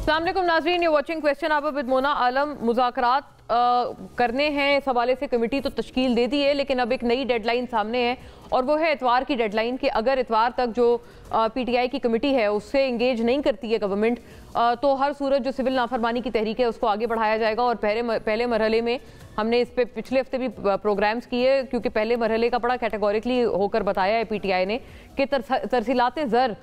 अस्सलाम वालेकुम नाज़रीन, you watching question hour with Mona Alam. मुज़ाकरात करने हैं, इस हवाले से कमेटी तो तश्कील दे दी है, लेकिन अब एक नई डेडलाइन सामने है और वो है इतवार की डेडलाइन कि अगर इतवार तक जो पीटीआई की कमेटी है उससे इंगेज नहीं करती है गवर्नमेंट, तो हर सूरत जो सिविल नाफरमानी की तहरीक है उसको आगे बढ़ाया जाएगा। और पहले मरहले में हमने इस पे पिछले हफ्ते भी प्रोग्राम्स किए, क्योंकि पहले मरहले का बड़ा कैटेगोरिकली होकर बताया है पीटीआई ने कि तरसीलात ज़र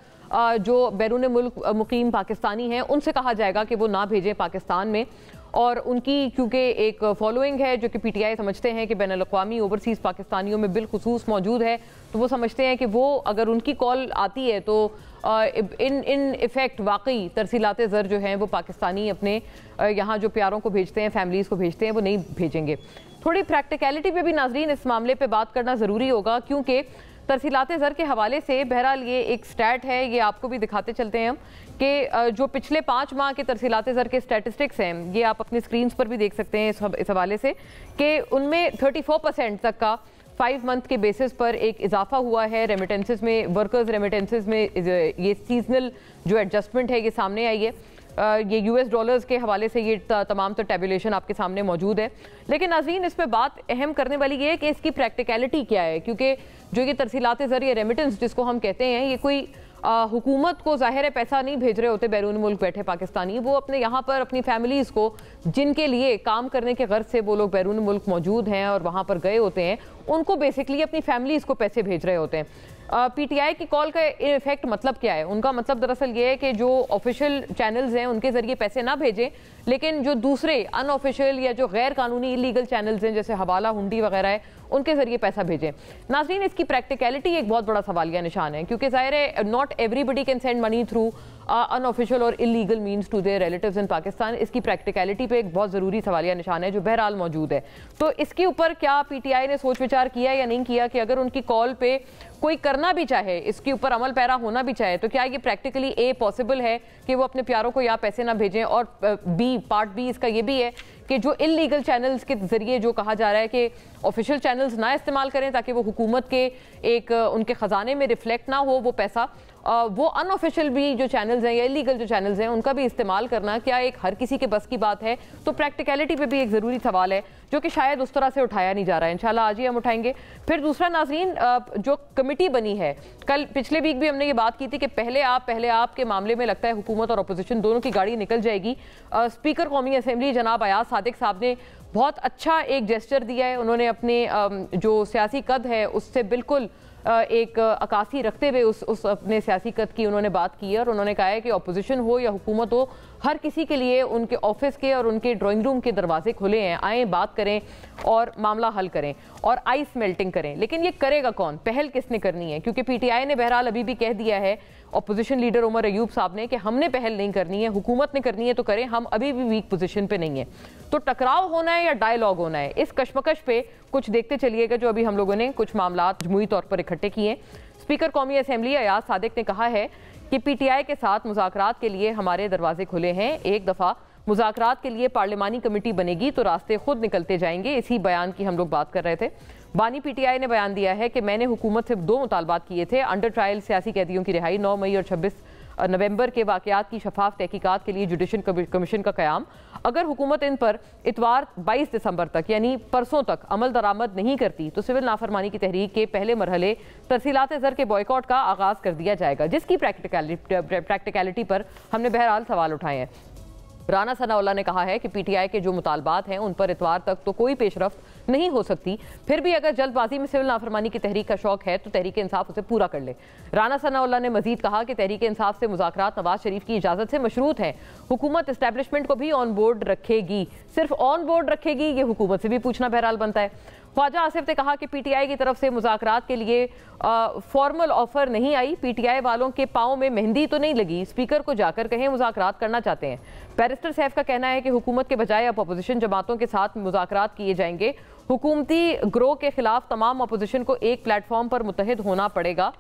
जो बैरून मुल्क मुकीम पाकिस्तानी हैं उनसे कहा जाएगा कि वो ना भेजें पाकिस्तान में। और उनकी क्योंकि एक फॉलोइंग है जो कि पीटीआई समझते हैं कि बैनुल अक़वामी ओवरसीज़ पाकिस्तानियों में बिलखुसूस मौजूद है, तो वो समझते हैं कि वो अगर उनकी कॉल आती है तो इन इफ़ेक्ट वाकई तरसीलात ज़र जो हैं वो पाकिस्तानी अपने यहाँ जो प्यारों को भेजते हैं, फैमिलीज़ को भेजते हैं, वो नहीं भेजेंगे। थोड़ी प्रैक्टिकलिटी पे भी नाज़रीन इस मामले पे बात करना ज़रूरी होगा, क्योंकि तरसीलात ज़र के हवाले से बहरहाल ये एक स्टैट है, ये आपको भी दिखाते चलते हैं हम कि जो पिछले 5 माह के तरसीलात ज़र के स्टैटिस्टिक्स हैं, ये आप अपनी स्क्रीन पर भी देख सकते हैं इस हवाले से कि उनमें 34% तक का 5 मंथ के बेसिस पर एक इजाफा हुआ है रेमिटेंसेस में, वर्कर्स रेमिटेंसेस में। ये सीजनल जो एडजस्टमेंट है ये सामने आई है। ये यूएस डॉलर्स के हवाले से ये तमाम तो टेबुलेशन आपके सामने मौजूद है। लेकिन नाज़रीन इस पर बात अहम करने वाली ये है कि इसकी प्रैक्टिकलिटी क्या है, क्योंकि जो ये तरसीलात ज़र या रेमिटेंस जिसको हम कहते हैं, ये कोई हुकूमत को ज़ाहिर है पैसा नहीं भेज रहे होते बैरून मुल्क बैठे पाकिस्तानी, वो अपने यहाँ पर अपनी फैमिलीज़ को जिनके लिए काम करने के गर्ज से वो लोग बैरून मुल्क मौजूद हैं और वहाँ पर गए होते हैं, उनको बेसिकली अपनी फैमिलीज़ को पैसे भेज रहे होते हैं। पीटीआई की कॉल का इन इफेक्ट मतलब क्या है? उनका मतलब दरअसल ये है कि जो ऑफिशियल चैनल्स हैं उनके ज़रिए पैसे ना भेजें, लेकिन जो दूसरे अनऑफिशियल या जो गैर कानूनी इलीगल चैनल्स हैं जैसे हवाला हुंडी वगैरह है, उनके ज़रिए पैसा भेजें। नाज़रीन इसकी प्रैक्टिकलिटी एक बहुत बड़ा सवालिया निशान है, क्योंकि ज़ाहिर है not everybody can send money through unofficial और illegal means to their relatives in Pakistan. इसकी प्रैक्टिकलिटी पे एक बहुत ज़रूरी सवालिया निशान है जो बहरहाल मौजूद है। तो इसके ऊपर क्या पीटीआई ने सोच विचार किया या नहीं किया कि अगर उनकी कॉल पे कोई करना भी चाहे, इसके ऊपर अमल पैरा होना भी चाहे, तो क्या ये प्रैक्टिकली पॉसिबल है कि वो अपने प्यारों को यहाँ पैसे ना भेजें? और पार्ट बी इसका ये भी है कि जो इलीगल चैनल्स के जरिए जो कहा जा रहा है कि ऑफिशियल चैनल्स ना इस्तेमाल करें ताकि वो हुकूमत के एक उनके ख़जाने में रिफ्लेक्ट ना हो वो पैसा, वो अनऑफिशियल भी जो चैनल्स हैं या इलीगल जो चैनल्स हैं उनका भी इस्तेमाल करना क्या एक हर किसी के बस की बात है? तो प्रैक्टिकलिटी पे भी एक ज़रूरी सवाल है जो कि शायद उस तरह से उठाया नहीं जा रहा है। इंशाल्लाह आज ही हम उठाएंगे। फिर दूसरा नाज़रीन, जो कमेटी बनी है, कल पिछले वीक भी हमने ये बात की थी कि पहले आप के मामले में लगता है हुकूमत और अपोजिशन दोनों की गाड़ी निकल जाएगी। स्पीकर कौमी असम्बली जनाब अयाज सादिक साहब ने बहुत अच्छा एक जेस्चर दिया है। उन्होंने अपने जो सियासी कद है उससे बिल्कुल एक अकासी रखते हुए उस अपने सियासी कद की उन्होंने बात की है और उन्होंने कहा है कि अपोजिशन हो या हुकूमत हो, हर किसी के लिए उनके ऑफिस के और उनके ड्राइंग रूम के दरवाजे खुले हैं, आएँ बात करें और मामला हल करें और आइस मेल्टिंग करें। लेकिन ये करेगा कौन? पहल किसने करनी है? क्योंकि पीटीआई ने बहरहाल अभी भी कह दिया है, अपोजिशन लीडर उमर अयूब साहब ने, कि हमने पहल नहीं करनी है, हुकूमत ने करनी है तो करें, हम अभी भी वीक पोजीशन पे नहीं है। तो टकराव होना है या डायलॉग होना है, इस कशमकश पे कुछ देखते चलिएगा जो अभी हम लोगों ने कुछ मामला मजमूई तौर पर इकट्ठे किए। स्पीकर कौमी असम्बली अयाज सादिक ने कहा है कि पीटीआई के साथ मुज़ाकरात के लिए हमारे दरवाजे खुले हैं। एक दफ़ा मुज़ाकरात के लिए पार्लिमानी कमेटी बनेगी तो रास्ते खुद निकलते जाएंगे। इसी बयान की हम लोग बात कर रहे थे। बानी पीटीआई ने बयान दिया है कि मैंने हुकूमत से 2 मुतालबात किए थे: अंडर ट्रायल सियासी कैदियों की रिहाई, 9 मई और 26 नवंबर के वाक़यात की शफाफ तहकीकात के लिए जुडिशल कमीशन का क़याम। अगर हुकूमत इन पर इतवार 22 दिसंबर तक यानी परसों तक अमल दरामद नहीं करती तो सिविल नाफरमानी की तहरीक के पहले मरहले तरसीलात ज़र के बॉयकॉट का आगाज़ कर दिया जाएगा, जिसकी प्रैक्टिकलिटी पर हमने बहरहाल सवाल उठाए हैं। राना सनाउल्लाह ने कहा है कि पीटीआई के जो मुतालबात हैं उन पर इतवार तक तो कोई पेशरफ्त नहीं हो सकती, फिर भी अगर जल्दबाजी में सिविल नाफरमानी की तहरीक का शौक है तो तहरीक इंसाफ उसे पूरा कर ले। राना सनाउल्लाह ने मजीद कहा कि तहरीक इंसाफ से मुज़ाकरात नवाज शरीफ की इजाज़त से मशरूत है। हुकूमत इस्टेब्लिशमेंट को भी ऑन बोर्ड रखेगी। सिर्फ ऑन बोर्ड रखेगी, ये हुकूमत से भी पूछना बहरहाल बनता है। ख्वाजा आसिफ ने कहा कि पीटीआई की तरफ से मुज़ाकरात के लिए फॉर्मल ऑफर नहीं आई। पीटीआई वालों के पाँव में मेहंदी तो नहीं लगी, स्पीकर को जाकर कहें मुज़ाकरात करना चाहते हैं। बैरिस्टर सैफ का कहना है कि हुकूमत के बजाय अब अपोजिशन जमातों के साथ मुज़ाकरात किए जाएंगे। हुकूमती ग्रोह के खिलाफ तमाम अपोजिशन को एक प्लेटफॉर्म पर मुत्तहिद होना पड़ेगा।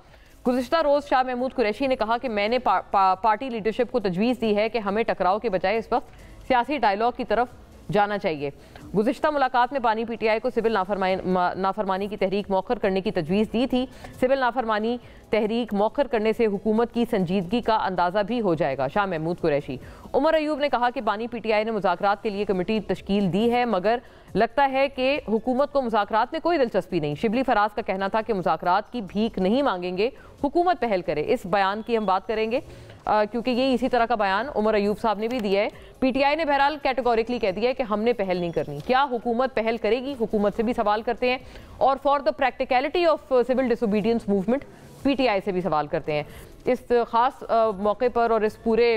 गुज़िश्ता रोज़ शाह महमूद कुरैशी ने कहा कि मैंने पार्टी लीडरशिप को तजवीज़ दी है कि हमें टकराव के बजाय इस वक्त सियासी डायलॉग की तरफ जाना चाहिए। गुज़िश्ता मुलाकात में बानी पीटीआई को सिविल नाफरमानी की तहरीक मौखर करने की तजवीज़ दी थी। सिविल नाफरमानी तहरीक मौखर करने से हुकूमत की संजीदगी का अंदाज़ा भी हो जाएगा। शाह महमूद कुरैशी। उमर अयूब ने कहा कि बानी पीटीआई ने मुज़ाकरात के लिए कमेटी तश्कील दी है, मगर लगता है कि हुकूमत को मुज़ाकरात में कोई दिलचस्पी नहीं। शिबली फराज का कहना था कि मुज़ाकरात की भीख नहीं मांगेंगे, हुकूमत पहल करे। इस बयान की हम बात करेंगे क्योंकि ये इसी तरह का बयान उमर अयूब साहब ने भी दिया है। पीटीआई ने बहरहाल कैटेगोरिकली कह दिया है कि हमने पहल नहीं करनी। क्या हुकूमत पहल करेगी? हुकूमत से भी सवाल करते हैं। और for the practicality of civil disobedience movement PTI से भी सवाल करते हैं। इस खास मौके पर और इस पूरे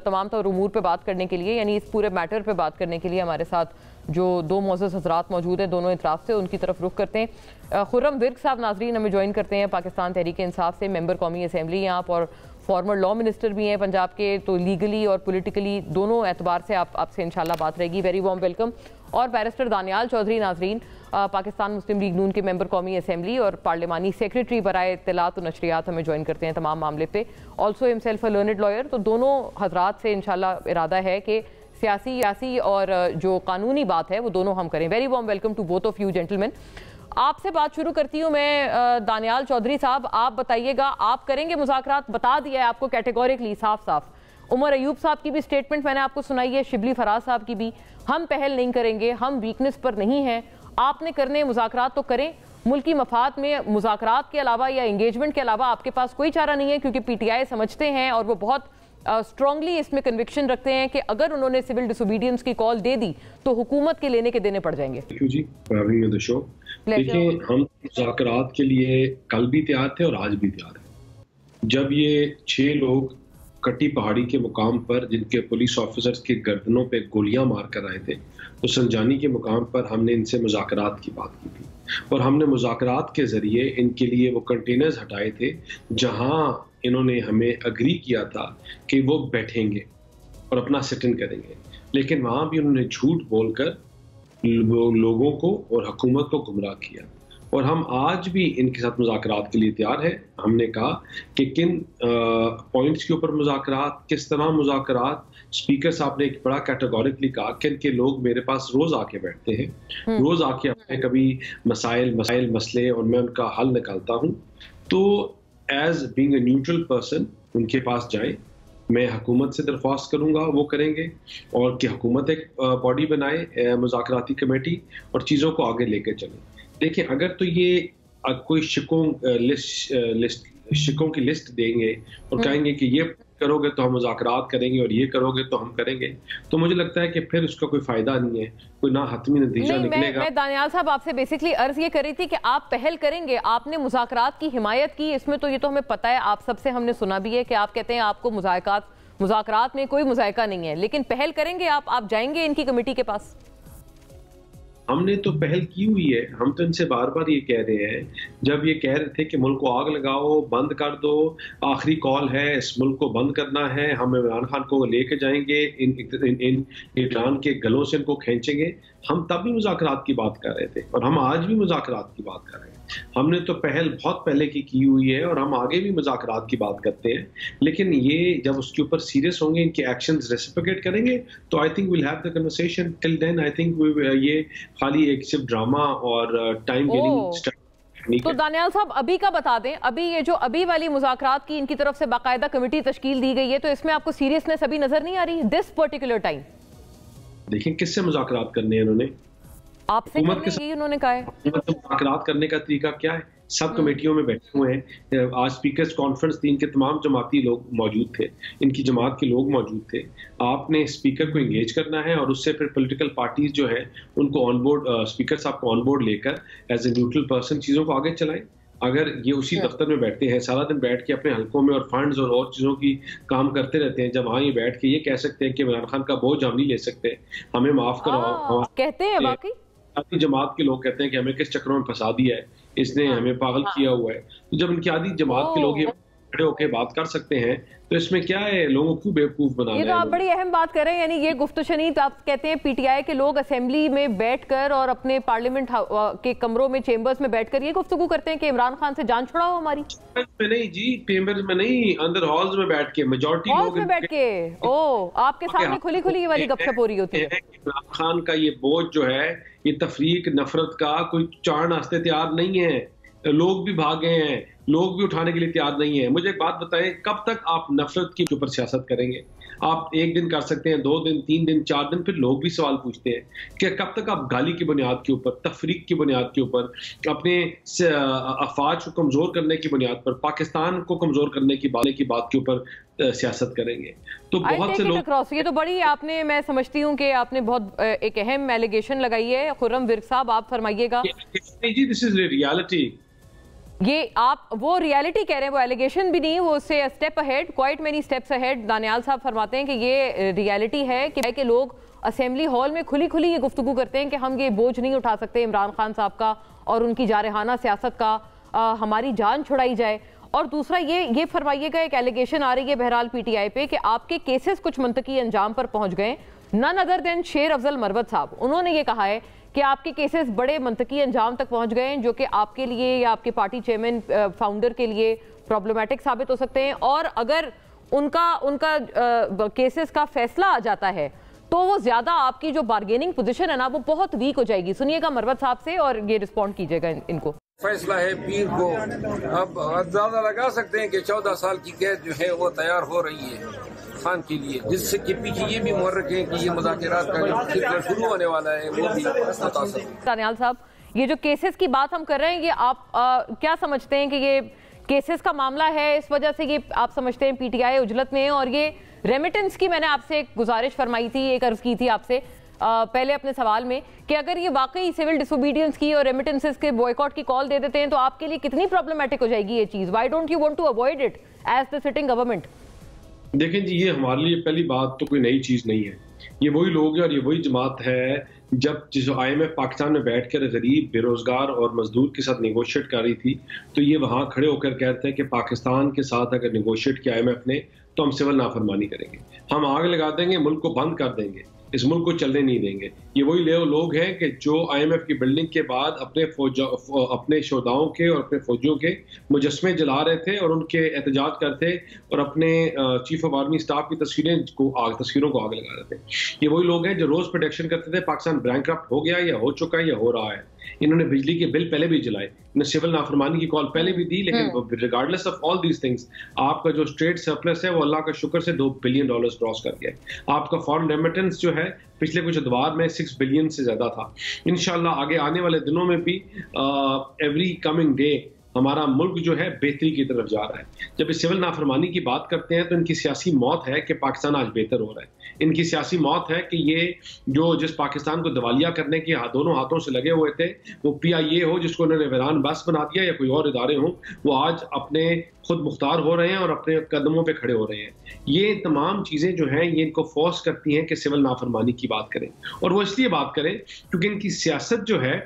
तमाम तर उमूर पे बात करने के लिए, यानी इस पूरे मैटर पे बात करने के लिए हमारे साथ जो दो मोअज़्ज़ज़ हज़रात मौजूद हैं दोनों इतराफ़ से, उनकी तरफ रुख करते हैं। खुर्रम विर्क साहब नाज़रीन हमें ज्वाइन करते हैं पाकिस्तान तहरीक इंसाफ से, मेंबर कौमी असम्बली हैं आप और फॉर्मर लॉ मिनिस्टर भी हैं पंजाब के, तो लीगली और पॉलिटिकली दोनों एतबार से आपसे इंशाल्लाह बात रहेगी। Very warm welcome. और बैरिस्टर दानियाल चौधरी नाज़रीन पाकिस्तान मुस्लिम लीग नून के मेंबर कौमी असम्बली और पार्लिमानी सेक्रेटरी बराए इत्तलात और नशरियात हमें ज्वाइन करते हैं तमाम मामले पे। Also himself a learned lawyer. तो दोनों हजरात से इंशाल्लाह इरादा है कि सियासी और जो कानूनी बात है वो दोनों हम करें। Very warm welcome to both of you gentleman. आपसे बात शुरू करती हूँ मैं दानियाल चौधरी साहब, आप बताइएगा, आप करेंगे मुज़ाकरात? बता दिया है आपको कैटेगोरिकली साफ साफ। उमर अयूब साहब की भी स्टेटमेंट मैंने आपको सुनाई है, शिबली फराज साहब की भी, हम पहल नहीं करेंगे, हम वीकनेस पर नहीं हैं। आपने करने मुज़ाकरात तो करें, मुल्की मफाद में मुज़ाकरात के अलावा या इंगेजमेंट के अलावा आपके पास कोई चारा नहीं है, क्योंकि पीटीआई समझते हैं और वो बहुत स्ट्रांगली इसमें कन्विक्शन रखते हैं कि अगर उन्होंने सिविल डिसोबीडियंस की कॉल दे दी तो हुकूमत के लेने के देने पड़ जाएंगे। देखिए, हम मुज़ाकरात के लिए कल भी तैयार थे और आज भी तैयार हैं। जब ये 6 लोग कटी पहाड़ी के मुकाम पर, जिनके पुलिस ऑफिसर्स के गर्दनों पे गोलियां मार कर आए थे, तो संजानी के मुकाम पर हमने इनसे मुज़ाकरात की बात की थी और हमने मुज़ाकरात के ज़रिए इनके लिए वो कंटेनर्स हटाए थे जहां इन्होंने हमें अग्री किया था कि वो बैठेंगे और अपना सिट इन करेंगे, लेकिन वहां भी उन्होंने झूठ बोलकर लोगों को और हुकूमत को गुमराह किया। और हम आज भी इनके साथ मुज़ाकरात के लिए तैयार हैं। हमने कहा कि किन पॉइंट्स के ऊपर मुज़ाकरात, किस तरह मुज़ाकरात। स्पीकर साहब ने एक बड़ा कैटेगोरिकली कहा कि इनके लोग मेरे पास रोज आके बैठते हैं, रोज आके अपने कभी मसाइल मसले और मैं उनका हल निकालता हूँ। तो as being a neutral person उनके पास जाएं, मैं हुकूमत से दरख्वास्त करूंगा, वो करेंगे, और कि हुकूमत एक बॉडी बनाए मुज़ाकराती कमेटी और चीज़ों को आगे लेकर चले। देखिए, अगर तो ये कोई शिकों की लिस्ट देंगे और कहेंगे कि ये करोगे तो हम मुज़ाकरात करेंगे और ये करोगे तो हम करेंगे, तो मुझे लगता है कि फिर उसका कोई फायदा नहीं है, कोई ना हतमी नतीजा निकलेगा। मैं दानियाल साहब आपसे बेसिकली अर्ज ये करी थी कि आप पहल करेंगे, आपने मुज़ाकरात की हिमायत की, इसमें तो ये तो हमें पता है, आप सबसे हमने सुना भी है कि आप कहते हैं आपको मुज़ाकरात में कोई मुज़ायका नहीं है, लेकिन पहल करेंगे आप जाएंगे इनकी कमेटी के पास? हमने तो पहल की हुई है। हम तो इनसे बार बार ये कह रहे हैं, जब ये कह रहे थे कि मुल्क को आग लगाओ, बंद कर दो, आखिरी कॉल है, इस मुल्क को बंद करना है, हम इमरान खान को लेके जाएंगे, इन ईरान के गलों से इनको खींचेंगे, हम तब भी मुज़ाकरात की बात कर रहे थे और हम आज भी मुज़ाकरात की बात कर रहे हैं। हमने तो पहल बहुत पहले की हुई है और हम आगे भी मुज़ाकरात की बात करते हैं, लेकिन ये जब उसके ऊपर सीरियस होंगे, इनके एक्शंस रेसिप्रोकेट करेंगे, तो I think will have the conversation. Till then I think ये खाली एक सिर्फ ड्रामा और टाइम गेनिंग। तो दानियाल साहब अभी का बता दें, अभी ये जो अभी वाली मुज़ाकरात की इनकी तरफ से बाकायदा कमेटी तश्कील दी गई है, तो इसमें आपको सीरियसनेस अभी नजर नहीं आ रही दिस पर्टिकुलर टाइम? देखिए, किससे मुज़ाकरात करने हैं इन्होंने? आपसे करने, उन्होंने कहा है। मुज़ाकरात करने का तरीका क्या है? सब कमेटियों में बैठे हुए हैं। आज स्पीकर्स कॉन्फ्रेंस थी, इनके तमाम जमाती लोग मौजूद थे, इनकी जमात के लोग मौजूद थे। आपने स्पीकर को एंगेज करना है और उससे फिर पॉलिटिकल पार्टीज जो है उनको ऑन बोर्ड, स्पीकर साहब को ऑन बोर्ड लेकर एज ए न्यूट्रल पर्सन चीज़ों को आगे चलाएं। अगर ये उसी दफ्तर में बैठते हैं, सारा दिन बैठ के अपने हलकों में और फंड्स और चीज़ों की काम करते रहते हैं, जब वहाँ ये बैठ के ये कह सकते हैं कि इमरान खान का बोझ हम नहीं ले सकते, हमें माफ कराओ, कहते हैं बाकी जमात के लोग कहते हैं कि हमें किस चक्रों में फंसा दिया है, इसने हमें पागल किया हुआ है। तो जब इनकी आधी जमात के लोग ये खड़े होकर बात कर सकते हैं, तो इसमें क्या है, लोगों को बेवकूफ बना रहे हैं। ये तो आप बड़ी अहम बात कर रहे हैं, यानी ये गुफ्तशनी तो आप कहते हैं पीटीआई के लोग असेंबली में बैठकर और अपने पार्लियामेंट के कमरों में, चेंबर्स में बैठकर ये गुफ्तगू करते हैं कि इमरान खान से जान छुड़ाओ हमारी। में नहीं जी, चेंबर्स में नहीं, अंदर हॉल्स में बैठ के, मेजॉरिटी लोग में बैठ के, ओ आपके सामने खुली खुली ये वाली गपशप हो रही होती है। इमरान खान का ये बोझ जो है, ये तफरीक नफरत का कोई चार नाश्ते तैयार नहीं है, लोग भी भागे हैं, लोग भी उठाने के लिए तैयार नहीं है। मुझे एक बात बताएं, कब तक आप नफरत के ऊपर सियासत करेंगे? आप एक दिन कर सकते हैं, 2 दिन, 3 दिन, 4 दिन, फिर लोग भी सवाल पूछते हैं कि कब तक आप गाली की बुनियाद के ऊपर, तफरीक की बुनियाद के ऊपर, अपने अफवाज को कमजोर करने की बुनियाद पर, पाकिस्तान को कमजोर करने की बात के ऊपर सियासत करेंगे? तो बहुत से लोग, ये तो बड़ी आपने, मैं समझती हूँ कि आपने बहुत एक अहम एलिगेशन लगाई है। खुर्रम विर्क साहब, आप फरमाइएगा। जी, दिस इज रियलिटी। ये आप वो रियलिटी कह रहे हैं, वो एलिगेशन भी नहीं, वो उससे step ahead, quite many steps ahead. Daniyal साहब फरमाते हैं कि ये रियलिटी है कि लोग असेंबली हॉल में खुली खुली ये गुफ्तगू करते हैं कि हम ये बोझ नहीं उठा सकते इमरान खान साहब का और उनकी जारहाना सियासत का, हमारी जान छुड़ाई जाए। और दूसरा ये फरमाइएगा, एक एलिगेशन आ रही है बहरहाल पीटीआई पे कि आपके केसेस कुछ मंतकी अंजाम पर पहुंच गए। नन अदर देन शेर अफजल मरवत साहब, उन्होंने ये कहा है कि आपके केसेस बड़े मंतकी अंजाम तक पहुंच गए हैं, जो कि आपके लिए या आपके पार्टी चेयरमैन फाउंडर के लिए प्रॉब्लमेटिक साबित हो सकते हैं, और अगर उनका केसेस का फैसला आ जाता है तो वो ज्यादा आपकी जो बार्गेनिंग पोजीशन है ना, वो बहुत वीक हो जाएगी। सुनिएगा मरवत साहब से और ये रिस्पॉन्ड कीजिएगा इनको। फैसला है पीर को, अब अंदाजा लगा सकते हैं कि 14 साल की कैद जो है वो तैयार हो रही है खान के लिए, जिससे कि पीछे ये भी मुहर्रिक है कि ये मुज़ाकरात का जो सिलसिला शुरू होने वाला है वो भी बता सकते। दानियाल साहब, ये जो केसेस की बात हम कर रहे हैं, ये आप क्या समझते हैं कि ये केसेस का मामला है, इस वजह से ये आप समझते हैं पीटीआई उजलत में है? और ये रेमिटेंस की मैंने आपसे एक गुजारिश फरमाई थी, एक अर्ज की थी आपसे पहले अपने सवाल में, कि अगर ये वाकई सिविल डिसोबीडियंस की और रेमिटेंसेस के बॉयकॉट की कॉल दे देते हैं तो आपके लिए कितनी प्रॉब्लमेटिक हो जाएगी ये चीज? Why don't you want to avoid it as the sitting government? देखें जी, ये हमारे लिए पहली बात तो कोई नई चीज नहीं है। ये वही लोग हैं और ये वही जमात है जब जिस IMF पाकिस्तान में बैठकर गरीब, बेरोजगार और मजदूर के साथ निगोशिएट कर रही थी, तो ये वहां खड़े होकर कहते हैं कि पाकिस्तान के साथ अगर निगोशिएट किया IMF ने तो हम सिविल नाफरमानी करेंगे, हम आग लगा देंगे, मुल्क को बंद कर देंगे, इस मुल्क को चलने नहीं देंगे। ये वही लोग हैं कि जो IMF की बिल्डिंग के बाद अपने शोधाओं के और अपने फौजियों के मुजस्मे जला रहे थे और उनके एहतजाज करते और अपने चीफ ऑफ आर्मी स्टाफ की तस्वीरों को आग लगा रहे थे। ये वही लोग हैं जो रोज प्रोटेक्शन करते थे पाकिस्तान बैंकरप्ट हो गया या हो चुका है या हो रहा है। इन्होंने बिजली के बिल पहले भी जलाए, इन्होंने सिविल नाफरमानी की कॉल पहले भी दी, लेकिन regardless of all these things आपका जो स्ट्रेट सरप्लस है वो अल्लाह का शुक्र से $2 बिलियन क्रॉस कर गया। आपका फॉरेन रेमिटेंस जो है पिछले कुछ अदवार में 6 बिलियन से ज्यादा था। इंशाल्लाह आगे आने वाले दिनों में भी एवरी कमिंग डे हमारा मुल्क जो है बेहतरी की तरफ जा रहा है। जब इस सिविल नाफरमानी की बात करते हैं तो इनकी सियासी मौत है कि पाकिस्तान आज बेहतर हो रहा है। इनकी सियासी मौत है कि ये जो जिस पाकिस्तान को दिवालिया करने के दोनों हाथों से लगे हुए थे, वो PIA हो जिसको उन्होंने वीरान बस बना दिया या कोई और इदारे हों, वो आज अपने खुद मुख्तार हो रहे हैं और अपने कदमों पे खड़े हो रहे हैं। ये तमाम चीजें जो हैं ये इनको फोर्स करती हैं कि सिविल नाफरमानी की बात करें, और वो इसलिए बात करें क्योंकि इनकी सियासत जो है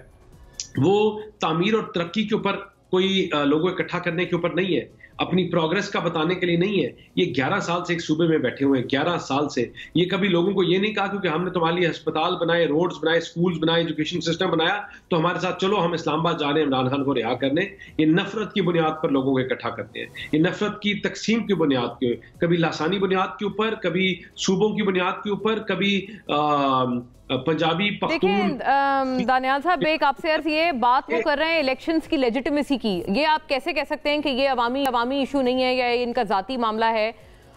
वो तामीर और तरक्की के ऊपर, कोई लोगों इकट्ठा करने के ऊपर नहीं है, अपनी प्रोग्रेस का बताने के लिए नहीं है। ये 11 साल से एक सूबे में बैठे हुए हैं, 11 साल से। ये कभी लोगों को ये नहीं कहा क्योंकि हमने तुम्हारे लिए अस्पताल बनाए, रोड्स बनाए, स्कूल्स बनाए, एजुकेशन सिस्टम बनाया तो हमारे साथ चलो हम इस्लामाबाद जा रहे हैं इमरान खान को रिहा करने। ये नफरत की बुनियाद पर लोगों को इकट्ठा करते हैं, ये नफरत की तकसीम की बुनियाद के, कभी लासानी बुनियाद के ऊपर, कभी सूबों की बुनियाद के ऊपर, कभी पंजाबी पख्तून। दानियाल साहब, एक आपसे अर्ज, ये बात वो कर रहे हैं इलेक्शंस की लेजिटिमेसी की, ये आप कैसे कह सकते हैं कि ये अवामी इशू नहीं है या इनका जाती मामला है?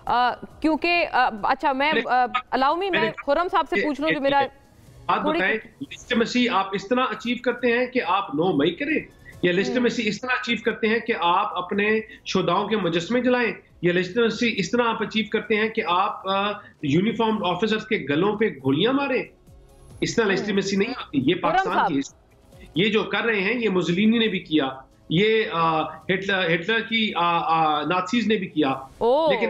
क्योंकि अच्छा, मैं अलाउ मी, मैं खुर्रम साहब से पूछ लूं जो मेरा बात बताएं, लेजिटिमेसी आप इस तरह अचीव करते हैं कि आप 9 मई करें, या लेजिटिमेसी इस तरह अचीव करते हैं कि आप अपने शोधाओं के मुजस्मे जलाएं, या लेजिटिमेसी इस तरह आप अचीव करते हैं कि आप यूनिफॉर्म ऑफिसर्स के गलों पे गोलियां मारें? इस तरह लेजिटिमेसी नहीं होती। ये पाकिस्तान की, ये जो कर रहे हैं ये मुसोलिनी ने भी किया, ये हिटलर की नाज़ीज़ ने भी किया, लेकिन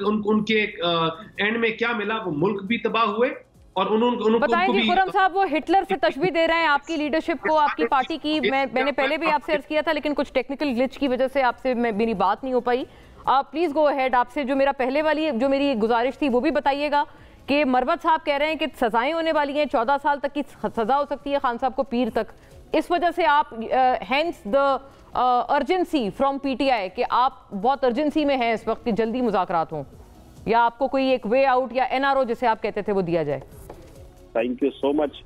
उनके एंड में क्या मिला? वो मुल्क भी तबाह हुए और उन्होंने बताएंगे खुर्रम साहब, वो हिटलर से तशबीह दे रहे हैं आपकी लीडरशिप को, आपकी पार्टी की। मैंने पहले भी आपसे अर्ज किया था, लेकिन कुछ टेक्निकल ग्लिच की वजह से आपसे मेरी बात नहीं हो पाई। आप प्लीज गो अहेड। आपसे जो मेरा पहले वाली जो मेरी गुजारिश थी वो भी बताइएगा कि मरवत साहब कह रहे हैं कि सजाएं होने वाली हैं, 14 साल तक की सजा हो सकती है खान साहब को, पीर तक। इस वजह से आप hence the urgency from PTI कि आप बहुत अर्जेंसी में हैं इस वक्त कि जल्दी मुज़ाकरात हों, या आपको कोई एक वे आउट या एनआरओ जिसे आप कहते थे वो दिया जाए। Thank you so much.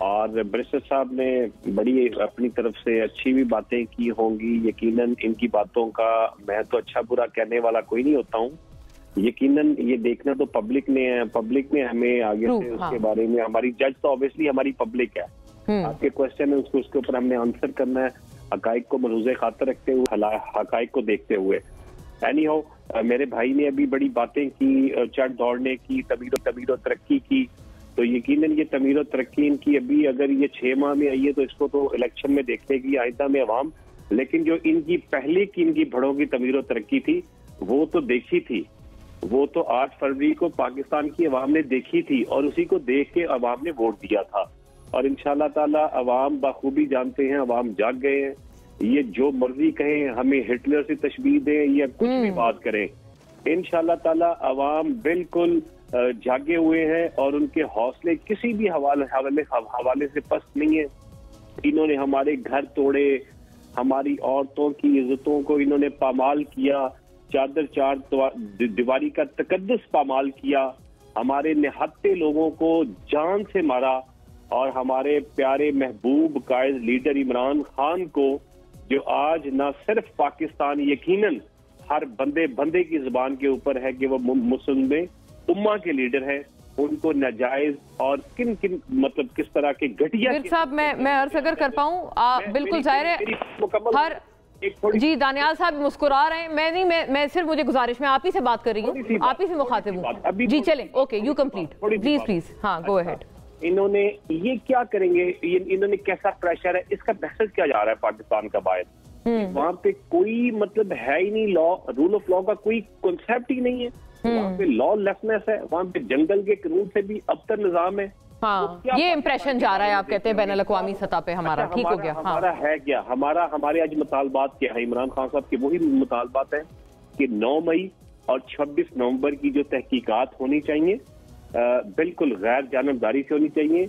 और बैरिस्टर साहब ने बड़ी अपनी तरफ से अच्छी भी बातें की होंगी। यकीनन इनकी बातों का मैं तो अच्छा बुरा कहने वाला कोई नहीं होता हूँ। यकीनन ये देखना तो पब्लिक ने है, पब्लिक ने हमें आगे से उसके बारे में, हमारी जज तो ऑब्वियसली हमारी पब्लिक है। आपके क्वेश्चन है उसके ऊपर हमने आंसर करना है, हकाइक को मलूज़े खातर रखते हुए, हकाइक को देखते हुए। एनीहाउ, मेरे भाई ने अभी बड़ी बातें की, चढ़ दौड़ने की, तमीर और तरक्की की। तो यकीनन ये तमीर और तरक्की इनकी अभी अगर ये 6 माह में आई है तो इसको तो इलेक्शन में देखेगी आइंदा में अवाम। लेकिन जो इनकी पहले की इनकी बड़ों की तमीर और तरक्की थी वो तो देखी थी, वो तो 8 फरवरी को पाकिस्तान की अवाम ने देखी थी और उसी को देख के अवाम ने वोट दिया था। और इंशाल्लाह ताला अवाम बखूबी जानते हैं, अवाम जाग गए हैं। ये जो मर्जी कहें, हमें हिटलर से तशबीह दें या कुछ भी बात करें, इंशाल्लाह ताला अवाम बिल्कुल जागे हुए हैं और उनके हौसले किसी भी हवाले से पस्त नहीं है। इन्होंने हमारे घर तोड़े, हमारी औरतों की इज्जतों को इन्होंने पामाल किया, चार दीवारी का तकद्दुस पामाल किया, हमारे निहत्ते लोगों को जान से मारा और हमारे प्यारे महबूब कायद लीडर इमरान खान को, जो आज न सिर्फ पाकिस्तान यकीनन हर बंदे की जुबान के ऊपर है कि वो मुस्लिम उम्मा के लीडर हैं, उनको नाजायज और किन मतलब किस तरह के घटिया। साहब मैं अर्ज अगर कर पाऊं, बिल्कुल जाहिर है हर जी दानियाल साहब मुस्कुरा रहे हैं। मैं सिर्फ मुझे गुजारिश, मैं आप ही से बात कर रही हूँ, आप ही से मुखातिब हूँ जी। चलें, ओके, यू कंप्लीट प्लीज। हाँ, गो अहेड। इन्होंने ये क्या करेंगे, इन्होंने कैसा प्रेशर है, इसका मैसेज क्या जा रहा है पाकिस्तान का बाहर? वहाँ पे कोई मतलब है ही नहीं, लॉ रूल ऑफ लॉ का कोई कॉन्सेप्ट ही नहीं है। वहाँ पे लॉ लेसनेस है, वहाँ पे जंगल के कानून से भी अबतर निजाम है। हाँ, ये इम्प्रेशन जा रहा है आप कहते हैं बैनुल अक़वामी सतह पे हमारा। ठीक हो गया। हमारा है क्या, हमारे आज मुतालबात क्या है? इमरान खान साहब के वही मुतालबात है कि 9 मई और 26 नवंबर की जो तहकीकात होनी चाहिए बिल्कुल गैर जानबदारी से होनी चाहिए।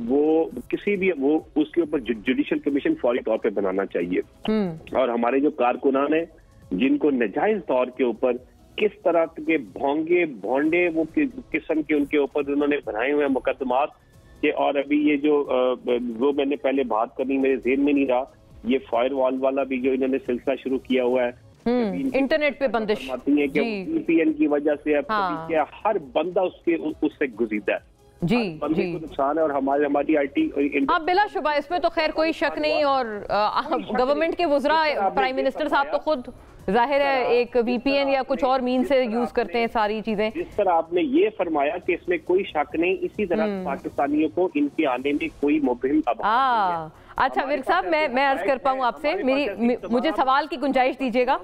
वो किसी भी वो उसके ऊपर जुडिशल कमीशन फौरी तौर पे बनाना चाहिए। और हमारे जो कारकुनान है जिनको नाजायज तौर के ऊपर किस तरह के भोंडे वो किस्म के उनके ऊपर उन्होंने बनाए हुए मुकदमात के, और अभी ये जो मैंने पहले बात करनी मेरे जेहन में नहीं रहा, ये फायरवॉल वाला भी जो इन्होंने सिलसिला शुरू किया हुआ है, इंटरनेट पे बंदिश आती है कि VPN की वजह से अब क्या हर बंदा उससे गुजरता है जी, बंदे को नुकसान है। और हमारी IT हाँ, बिलाशुबा इसमें तो खैर कोई शक नहीं। और गवर्नमेंट के वुज़रा, प्राइम मिनिस्टर साहब तो खुद जाहिर है एक VPN या कुछ और मीन से यूज करते हैं सारी चीजें। जिस तरह आपने ये फरमाया कि इसमें कोई शक नहीं, इसी तरह पाकिस्तानियों को इनके आने में कोई मुबहिम अच्छा विर्क साहब, मैं अर्ज कर पाऊँ आपसे, मुझे सवाल की गुंजाइश दीजिएगा।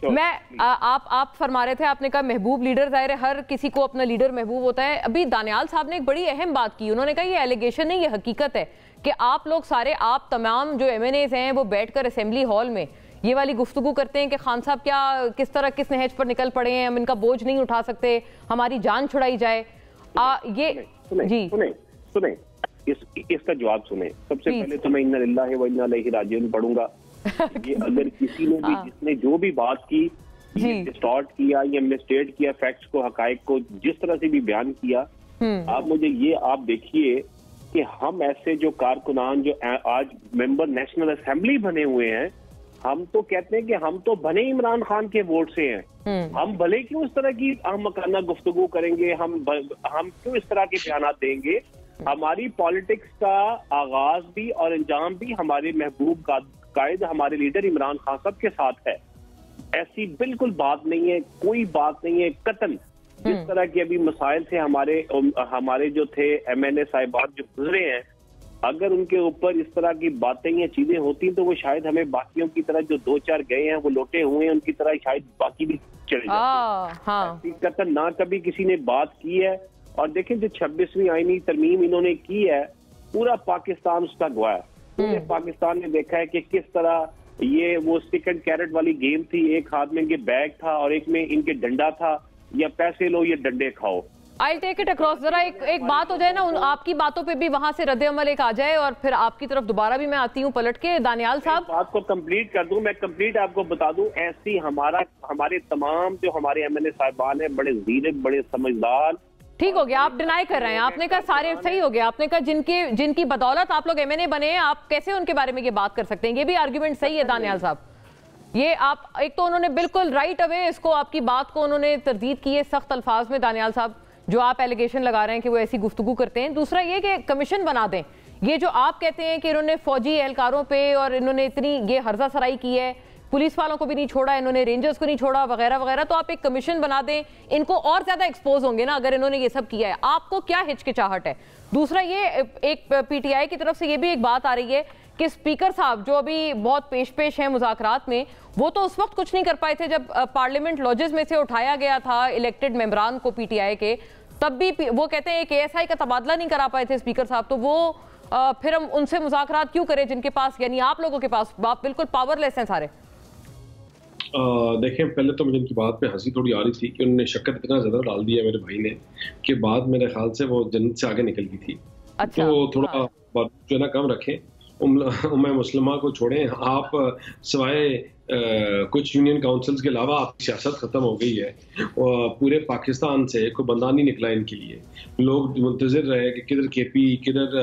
आप फरमा रहे थे, आपने कहा महबूब लीडर, जाहिर है हर किसी को अपना लीडर महबूब होता है। अभी दानियाल साहब ने एक बड़ी अहम बात की, उन्होंने कहा ये एलिगेशन नहीं, ये हकीकत है कि आप लोग सारे, आप तमाम जो MNAs हैं वो बैठकर असेंबली हॉल में ये वाली गुफ्तगू करते हैं कि खान साहब क्या किस तरह किस नहज पर निकल पड़े हैं, हम इनका बोझ नहीं उठा सकते, हमारी जान छुड़ाई जाए। ये सुने इसका जवाब सुने। सबसे पहले तो मैं इन्ना लिल्लाहि व इन्ना इलैहि राजिऊन पढ़ूंगा। ये अगर किसी ने भी जिसने जो भी बात की, डिस्टॉर्ट किया या मिसस्टेट किया फैक्ट्स को, हकाइक को जिस तरह से भी बयान किया, आप मुझे ये आप देखिए कि हम ऐसे जो कारकुनान जो आज मेंबर नेशनल असेंबली बने हुए हैं, हम तो कहते हैं कि हम तो बने इमरान खान के वोट से हैं। हम भले क्यों इस तरह की अहमकाना गुफ्तगू करेंगे, हम क्यों इस तरह के बयान देंगे? हमारी पॉलिटिक्स का आगाज भी और अंजाम भी हमारे महबूब कायद हमारे लीडर इमरान खान साहब के साथ है। ऐसी बिल्कुल बात नहीं है, कोई बात नहीं है कतन। जिस तरह की अभी मसाइल से हमारे जो थे MNA साहिबान जो गुजरे हैं, अगर उनके ऊपर इस तरह की बातें या चीजें होती तो वो शायद हमें बाकियों की तरह जो 2-4 गए हैं वो लौटे हुए हैं उनकी तरह शायद बाकी भी चले जाते। कतन ना कभी किसी ने बात की है और देखें जो 26वीं आईनी तरमीम इन्होंने की है, पूरा पाकिस्तान उसका गवाह है। पूरे पाकिस्तान ने देखा है कि किस तरह ये वो स्टिक एंड कैरेट वाली गेम थी, एक हाथ में इनके बैग था और एक में इनके डंडा था, या पैसे लो या डंडे खाओ। I'll take it across। जरा एक बात हो जाए ना, आपकी बातों पे भी वहां से रद्द-ए-अमल एक आ जाए और फिर आपकी तरफ दोबारा भी मैं आती हूँ पलट के। दानियाल साहब, बात को कंप्लीट कर दूं, मैं कंप्लीट आपको बता दूं, ऐसी हमारे तमाम जो हमारे एमएलए साहिबान हैं, बड़े जीरक, बड़े समझदार। ठीक हो गया, आप डिनाई कर रहे हैं, आपने कहा सारे सही हो गया, आपने कहा जिनकी बदौलत आप लोग एमएनए बने हैं, आप कैसे उनके बारे में ये बात कर सकते हैं? ये भी आर्ग्यूमेंट सही है दानियाल साहब। ये आप एक तो उन्होंने बिल्कुल राइट अवे इसको, आपकी बात को उन्होंने तरदीद की है सख्त अल्फाज में दानियाल साहब, जो आप एलिगेशन लगा रहे हैं कि वो ऐसी गुफ्तगू करते हैं। दूसरा ये कि कमीशन बना दें, ये जो आप कहते हैं कि इन्होंने फौजी एहलकारों पे और इन्होंने इतनी ये हर्जा सराई की है, पुलिस वालों को भी नहीं छोड़ा, इन्होंने रेंजर्स को नहीं छोड़ा वगैरह वगैरह, तो आप एक कमीशन बना दें, इनको और ज्यादा एक्सपोज होंगे ना अगर इन्होंने ये सब किया है। आपको क्या हिचकिचाहट है? दूसरा ये एक पीटीआई की तरफ से ये भी एक बात आ रही है कि स्पीकर साहब जो अभी बहुत पेश हैं मुज़ाकरात में, वो तो उस वक्त कुछ नहीं कर पाए थे जब पार्लियामेंट लॉजेस में से उठाया गया था इलेक्टेड मेंबरान को पीटीआई के, तब भी वो कहते हैं KSI का तबादला नहीं करा पाए थे स्पीकर साहब, तो वो फिर हम उनसे मुज़ाकरात क्यों करें जिनके पास, यानी आप लोगों के पास आप बिल्कुल पावरलेस हैं सारे। देखें, पहले तो मुझे इनकी बात पे हंसी थोड़ी आ रही थी कि उन्होंने शक्कर इतना ज्यादा डाल दिया मेरे भाई ने कि बात मेरे ख्याल से वो जन्नत से आगे निकल गई थी। अच्छा, तो थोड़ा बात जो है ना कम रखें, उम्मे मुस्लिमा को छोड़ें, आप सिवाय कुछ यूनियन काउंसिल्स के अलावा आपकी सियासत खत्म हो गई है और पूरे पाकिस्तान से कोई बंदा नहीं निकला इनके लिए। लोग मुंतजिर रहे कि किधर KP, किधर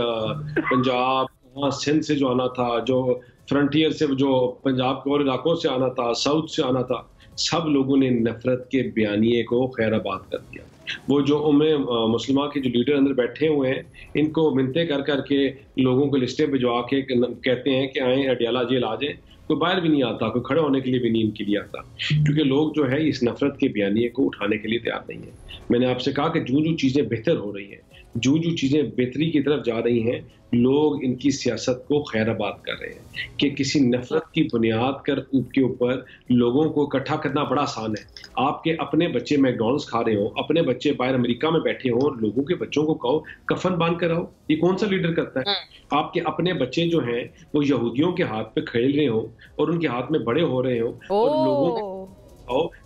पंजाब, वहाँ सिंध से जो आना था, जो फ्रंटियर से जो पंजाब के और इलाकों से आना था, साउथ से आना था, सब लोगों ने नफरत के बयानिए को खैराबाद कर दिया। वो जो उम्मे मुस्लिमा के जो लीडर अंदर बैठे हुए हैं, इनको मिन्नतें कर करके लोगों को लिस्टें भिजवा के कहते हैं कि आए अडियाला जेल आ जाए, कोई बाहर भी नहीं आता, कोई खड़े होने के लिए भी नहीं इनके लिए आता, क्योंकि लोग जो है इस नफरत के बयानिए को उठाने के लिए तैयार नहीं है। मैंने आपसे कहा कि जो चीज़ें बेहतर हो रही हैं, जो चीज़ें बेहतरी की तरफ जा रही हैं, लोग इनकी सियासत को खैराबाद कर रहे हैं कि किसी नफरत की बुनियाद के ऊपर लोगों को इकट्ठा करना बड़ा आसान है। आपके अपने बच्चे मैकडॉनल्ड्स खा रहे हो, अपने बच्चे बाहर अमेरिका में बैठे हो और लोगों के बच्चों को कहो कफन बांध कर आओ, ये कौन सा लीडर करता है? आपके अपने बच्चे जो हैं वो यहूदियों के हाथ पे खेल रहे हो और उनके हाथ में बड़े हो रहे हो और लोगों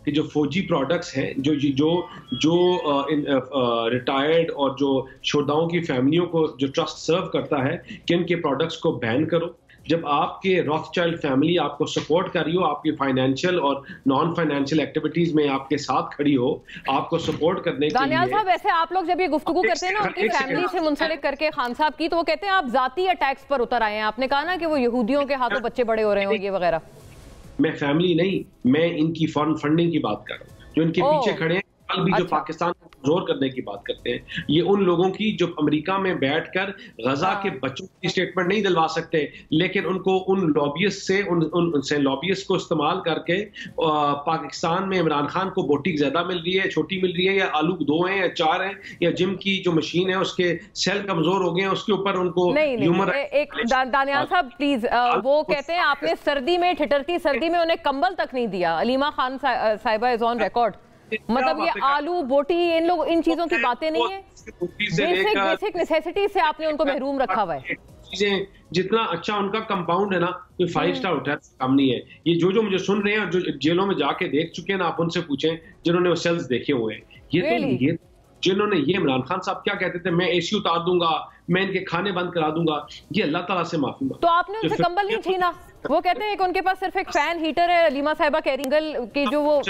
कि जो फौजी प्रोडक्ट्स हैं, जो रिटायर्ड और जो शोधाओं की फैमिलियों को जो ट्रस्ट सर्व करता है कि इनके प्रोडक्ट्स को बैन करो। जब आपके रॉथस्चाइल्ड फैमिली आपको सपोर्ट कर रही हो, आपकी फाइनेंशियल और नॉन फाइनेंशियल एक्टिविटीज में आपके साथ खड़ी हो, आपको सपोर्ट करने के लिए। दानियाल साहब, ऐसे आप लोग जब ये गुफ्तगू करते हैं ना उनकी फैमिली से मुंसलिक करके खान साहब की, तो वो कहते हैं आप जाती अटैक्स पर उतर आए हैं। आपने कहा ना कि वो यहूदियों के हाथों बच्चे बड़े हो रहे होंगे वगैरह। मैं फैमिली नहीं, मैं इनकी फॉरेन फंडिंग की बात कर रहा हूँ, जो इनके पीछे खड़े हैं, कल भी जो पाकिस्तान को कमजोर करने की बात करते हैं। ये उन लोगों की जो अमेरिका में बैठकर गजा के बच्चों की स्टेटमेंट नहीं दिलवा सकते, लेकिन उनको उन लॉबियस्ट से उनसे लॉबियस्ट को इस्तेमाल करके पाकिस्तान में इमरान खान को बोटी ज्यादा मिल रही है, छोटी मिल रही है, या आलू 2 हैं या 4 हैं, या जिम की जो मशीन है उसके सेल कमजोर हो गए हैं, उसके ऊपर उनको एक दानियाल साहब प्लीज, वो कहते हैं आपने सर्दी में, ठिठरती सर्दी में उन्हें कंबल तक नहीं दिया। अलीमा खान साहिबा इज ऑन रिकॉर्ड। मतलब ये आलू बोटी इन चीजों की बातें नहीं है, बेसिक नेसेसिटी से आपने उनको महरूम रखा हुआ है। चीजें जितना अच्छा उनका कंपाउंड है ना, कोई 5 स्टार होटल से कम नहीं है। ये जो मुझे सुन रहे हैं, जो जेलों में जाके देख चुके हैं ना, आप उनसे पूछें जिन्होंने वो सेल्स देखे हुए हैं। ये जिन्होंने ये इमरान खान साहब क्या कहते थे, मैं AC उतार दूंगा, मैं इनके खाने बंद करा दूंगा, ये अल्लाह ताला से माफी मांगो। तो आपने उनसे कंबल नहीं छीना? वो कहते हैं कि उनके पास सिर्फ एक फैन हीटर है। अलीमा साहिबा कैरिंगल की जो वो